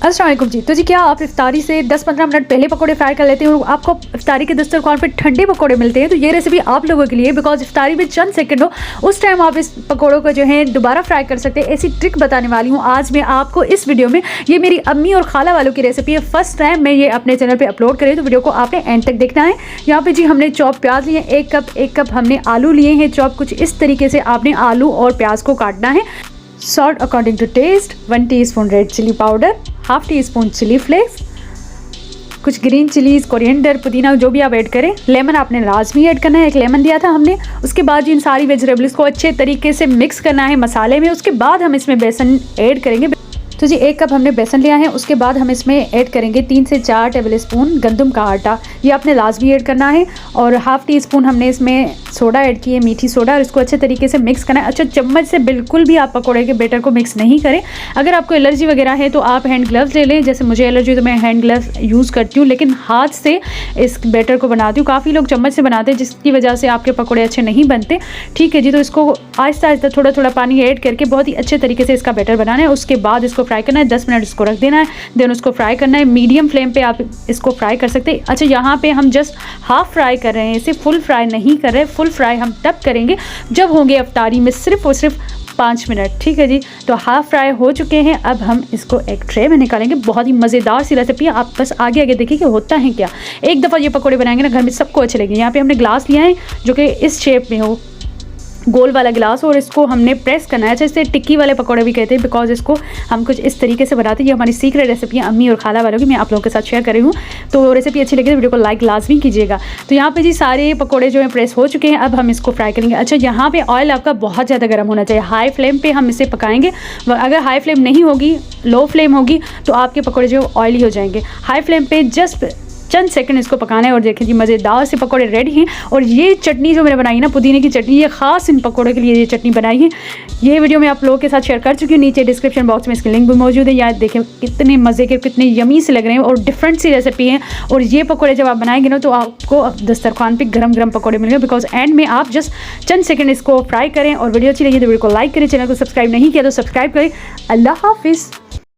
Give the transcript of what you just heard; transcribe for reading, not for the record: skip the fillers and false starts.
अस्सलाम वालेकुम जी। तो जी क्या आप इफ्तारी से 10-15 मिनट पहले पकोड़े फ्राई कर लेते हो, आपको इफ्तारी के दस्तरखान पे ठंडे पकोड़े मिलते हैं। तो ये रेसिपी आप लोगों के लिए, बिकॉज इफ्तारी में चंद सेकंड हो उस टाइम आप इस पकोड़ों को जो है दोबारा फ्राई कर सकते हैं। ऐसी ट्रिक बताने वाली हूँ आज मैं आपको इस वीडियो में। ये मेरी अम्मी और खाला वालों की रेसिपी है, फर्स्ट टाइम मैं ये अपने चैनल पर अपलोड करें, तो वीडियो को आपने एंड तक देखना है। यहाँ पे जी हमने चॉप प्याज लिए, एक कप हमने आलू लिए हैं चॉप। कुछ इस तरीके से आपने आलू और प्याज को काटना है। Salt according to taste, 1 teaspoon red chilli powder, half teaspoon chilli flakes, कुछ ग्रीन चिलीज, कोरिएंडर, पुदीना जो भी आप ऐड करें। लेमन आपने लाजमी ऐड करना है, एक लेमन दिया था हमने। उसके बाद इन सारी वेजिटेबल्स को अच्छे तरीके से मिक्स करना है मसाले में। उसके बाद हम इसमें बेसन ऐड करेंगे। तो जी 1 कप हमने बेसन लिया है। उसके बाद हम इसमें ऐड करेंगे 3 से 4 टेबल स्पून गंदम का आटा, ये आपने लाजमी ऐड करना है। और हाफ टी स्पून हमने इसमें सोडा ऐड की है, मीठी सोडा, और इसको अच्छे तरीके से मिक्स करना है। अच्छा, चम्मच से बिल्कुल भी आप पकौड़े के बैटर को मिक्स नहीं करें। अगर आपको एलर्जी वगैरह है तो आप हैंड ग्लव्स ले लें, जैसे मुझे एलर्जी तो मैं हैंड ग्लव्स यूज़ करती हूँ, लेकिन हाथ से इस बैटर को बनाती हूँ। काफ़ी लोग चम्मच से बनाते हैं जिसकी वजह से आपके पकौड़े अच्छे नहीं बनते। ठीक है जी, तो इसको आहिस्ता आहिस्ता थोड़ा थोड़ा पानी ऐड करके बहुत ही अच्छे तरीके से इसका बैटर बनाना है। उसके बाद इसको फ्राई करना है, 10 मिनट इसको रख देना है, देन उसको फ्राई करना है। मीडियम फ्लेम पे आप इसको फ्राई कर सकते हैं। अच्छा, यहाँ पे हम जस्ट हाफ फ्राई कर रहे हैं, इसे फुल फ्राई नहीं कर रहे। फुल फ्राई हम तब करेंगे जब होंगे अफ्तारी में सिर्फ और सिर्फ 5 मिनट। ठीक है जी, तो हाफ फ्राई हो चुके हैं। अब हम इसको एक ट्रे में निकालेंगे। बहुत ही मज़ेदार सी रेसिपी है, आप बस आगे आगे देखिए कि होता है क्या। एक दफ़ा ये पकौड़े बनाएंगे ना, घर में सबको अच्छे लगेंगे। यहाँ पे हमने ग्लास लिया है जो कि इस शेप में हो, गोल वाला ग्लास, और इसको हमने प्रेस करना है। अच्छा, इसे टिक्की वाले पकौड़े भी कहते हैं, बिकॉज इसको हम कुछ इस तरीके से बनाते हैं। ये हमारी सीक्रेट रेसिपी है अम्मी और खाला वालों की, मैं आप लोगों के साथ शेयर कर रही हूँ। तो रेसिपी अच्छी लगी तो वीडियो को लाइक लाजमी कीजिएगा। तो यहाँ पे जी सारे पकौड़े जो है प्रेस हो चुके हैं। अब हम इसको फ्राई करेंगे। अच्छा, यहाँ पे ऑयल आपका बहुत ज़्यादा गर्म होना चाहिए, हाई फ्लेम पर हम इसे पकाएंगे। अगर हाई फ्लेम नहीं होगी, लो फ्लेम होगी, तो आपके पकौड़े जो ऑयली हो जाएंगे। हाई फ्लेम पर जस्ट चंद सेकंड इसको पकाना है। और देखिए जी मज़ेदार से पकोड़े रेडी हैं। और ये चटनी जो मैंने बनाई ना, पुदीने की चटनी, ये ख़ास इन पकोड़े के लिए ये चटनी बनाई है। ये वीडियो मैं आप लोगों के साथ शेयर कर चुकी हूँ, नीचे डिस्क्रिप्शन बॉक्स में इसकी लिंक भी मौजूद है। यार देखिए कितने मज़े के, कितने यमी से लग रहे हैं और डिफरेंट सी रेसिपी है। और ये पकोड़े जब आप बनाएंगे ना, तो आपको दस्तरखान पे गरम गरम पकोड़े मिलेंगे। बिकॉज एंड में आप जस्ट चंद सेकंड इसको फ्राई करें। और वीडियो अच्छी लगी तो वीडियो को लाइक करें, चैनल को सब्सक्राइब नहीं किया तो सब्सक्राइब करें। अल्लाह हाफिज़।